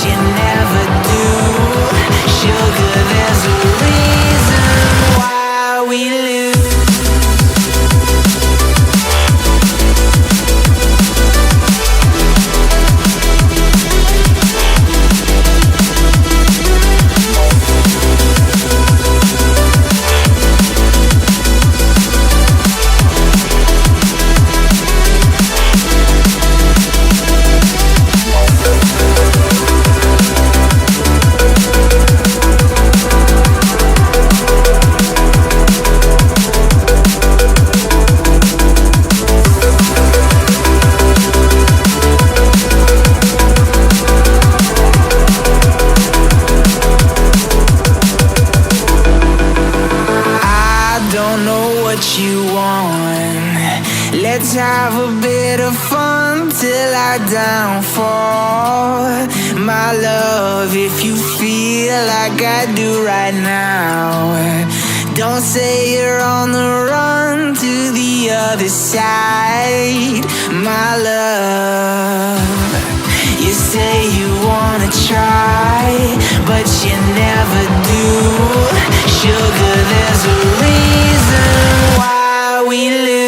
you never do. Sugar, there's a reason why we lose. Let's have a bit of fun till I downfall. My love, if you feel like I do right now, don't say you're on the run to the other side. My love, you say you wanna try, but you never do. Sugar, there's a reason why we lose.